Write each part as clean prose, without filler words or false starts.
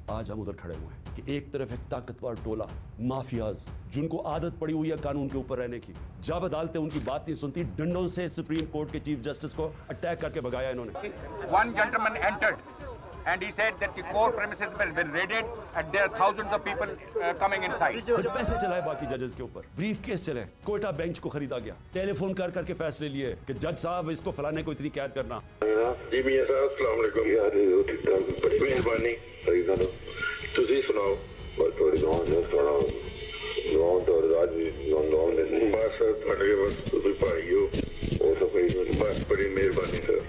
आज हम उधर खड़े हुए हैं कि एक तरफ एक ताकतवर टोला माफियाज जिनको आदत पड़ी हुई है कानून के ऊपर रहने की, जब अदालतें उनकी बात नहीं सुनती, डंडों से सुप्रीम कोर्ट के चीफ जस्टिस को अटैक करके भगाया इन्होंने। One gentleman entered and he said that the court premises have been raided and there are thousands of people coming inside. फिर पैसे चलाए बाकी जजेस के ऊपर, ब्रीफ केस चले, कोयटा बेंच को खरीदा गया, टेलीफोन कर करके फैसले लिए कि जज साहब इसको फलाने को इतनी कैद करना। जी मियां साहब अस्सलाम वालेकुम यार, बड़ी मेहरबानी सही ना तुझे सुनाओ बस थोड़ी गांव ने थोड़ा गांव तो राज गांव ने बस थोड़े के बस तुझे पाइयो वो सब बस बड़ी मेहरबानी सर।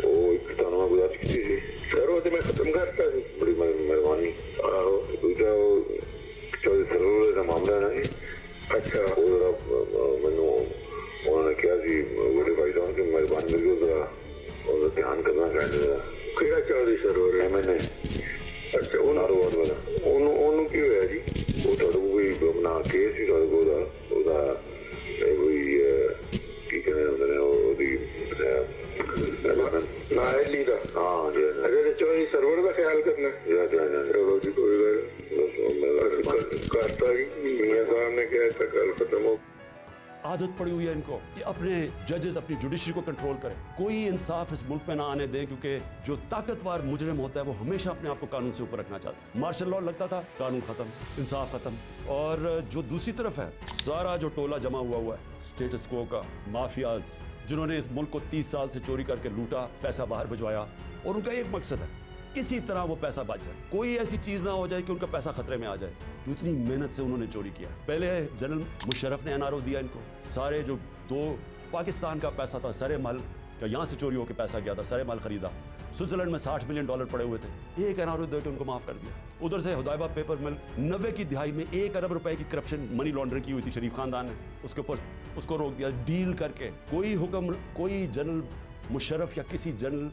ओ एक ताना गुजारिश की थी सर, वो मैं खत्म करता बड़ी मेहरबानी। आओ दूसरा जो जरूर का मामला है अच्छा वो मैनू उन्होंने क्या जी बड़े भाई साहब की मेहरबानी मिल गई और ध्यान करना चाहिए क्या चल रही सर और मैंने अच्छा उन्होंने की होया जी वो थोड़ा कोई अपना केस ही थोड़ा कोई की कहने होंगे ओदी ना है लीदा हाँ जी अरे चोरी सर्वर का ख्याल करना या चलो जी कोई बस करता ही मियां साहब ने क्या कल खत्म हो। आदत पड़ी हुई है इनको कि अपने जजेस अपनी जुडिशरी को कंट्रोल करें, कोई इंसाफ इस मुल्क में ना आने दें, क्योंकि जो ताकतवर मुजरिम होता है वो हमेशा अपने आप को कानून से ऊपर रखना चाहता है। मार्शल लॉ लगता था, कानून खत्म, इंसाफ खत्म। और जो दूसरी तरफ है सारा जो टोला जमा हुआ है स्टेटस को का माफियाज, जिन्होंने इस मुल्क को 30 साल से चोरी करके लूटा, पैसा बाहर भिजवाया, और उनका एक मकसद है किसी तरह वो पैसा बच जाए, कोई ऐसी चीज ना हो जाए कि उनका पैसा खतरे में आ जाए। जो इतनी मेहनत से उन्होंने चोरी किया, पहले जनरल मुशर्रफ ने एनआरओ दिया इनको, सारे जो दो पाकिस्तान का पैसा था सरे माल का यहाँ से चोरी होकर पैसा गया था, सरे माल खरीदा, स्विट्जरलैंड में $60 मिलियन पड़े हुए थे, एक एनआरओ देकर उनको माफ कर दिया। उधर से हुदैबा पेपर मिल 90 की दिहाई में 1 अरब रुपए की करप्शन मनी लॉन्ड्रिंग की हुई थी शरीफ खानदान ने, उसके ऊपर उसको रोक दिया डील करके। कोई हुक्म कोई जनरल मुशर्रफ या किसी जनरल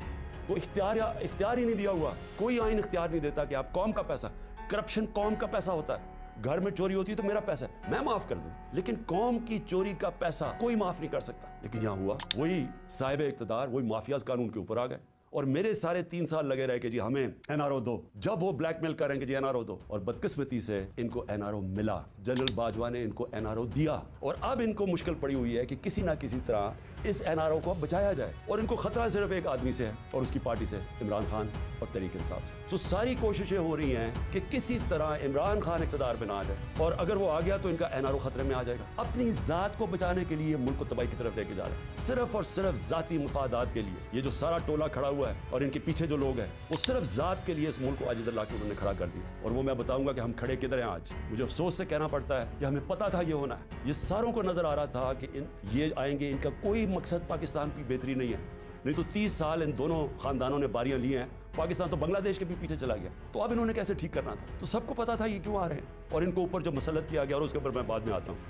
को इख्तियार ही नहीं दिया हुआ, कोई आइन इख्तियार नहीं देता कि आप कौम का पैसा, करप्शन कौम का पैसा होता है, घर में चोरी होती है तो मेरा पैसा है मैं माफ कर दूं, लेकिन कौम की चोरी का पैसा कोई माफ नहीं कर सकता। लेकिन यहां हुआ वही साहिब इख्तियार, वही माफियाज कानून के ऊपर आ गए और मेरे सारे 3 साल लगे रहे कि जी हमें एनआरओ दो, जब वो ब्लैकमेल करेंगे जी एनआरओ दो, और बदकिस्मती से इनको एनआरओ मिला, जनरल बाजवा ने इनको एनआरओ दिया, और अब इनको मुश्किल पड़ी हुई है कि किसी ना किसी तरह इस एनआरओ को बचाया जाए, और इनको खतरा सिर्फ एक आदमी से है और उसकी पार्टी से, इमरान खान और तहरीक इंसाफ से। तो सारी कोशिशें हो रही हैं कि किसी तरह इमरान खान इक़्तिदार पे ना आ जाए, और अगर वो आ गया तो इनका एनआरओ खतरे में आ जाएगा। अपनी जात को बचाने के लिए मुल्क को तबाही की तरफ लेके जा रहे हैं, सिर्फ और सिर्फ जाती मुफादात के लिए। ये जो सारा टोला खड़ा हुआ है और इनके पीछे जो लोग हैं वो सिर्फ जात के लिए इस मुल्क को आज इधर लाके उन्होंने खड़ा कर दिया। और वो मैं बताऊंगा कि हम खड़े किधर हैं आज। मुझे अफसोस से कहना पड़ता है कि हमें पता था ये होना है, ये सारों को नजर आ रहा था कि ये आएंगे, इनका कोई मकसद पाकिस्तान की बेहतरी नहीं है, नहीं तो 30 साल इन दोनों खानदानों ने बारियां ली हैं, पाकिस्तान तो बांग्लादेश के भी पीछे चला गया, तो अब इन्होंने कैसे ठीक करना था। तो सबको पता था ये क्यों आ रहे हैं और इनको ऊपर जो मसलत किया गया, और उसके ऊपर मैं बाद में आता हूँ।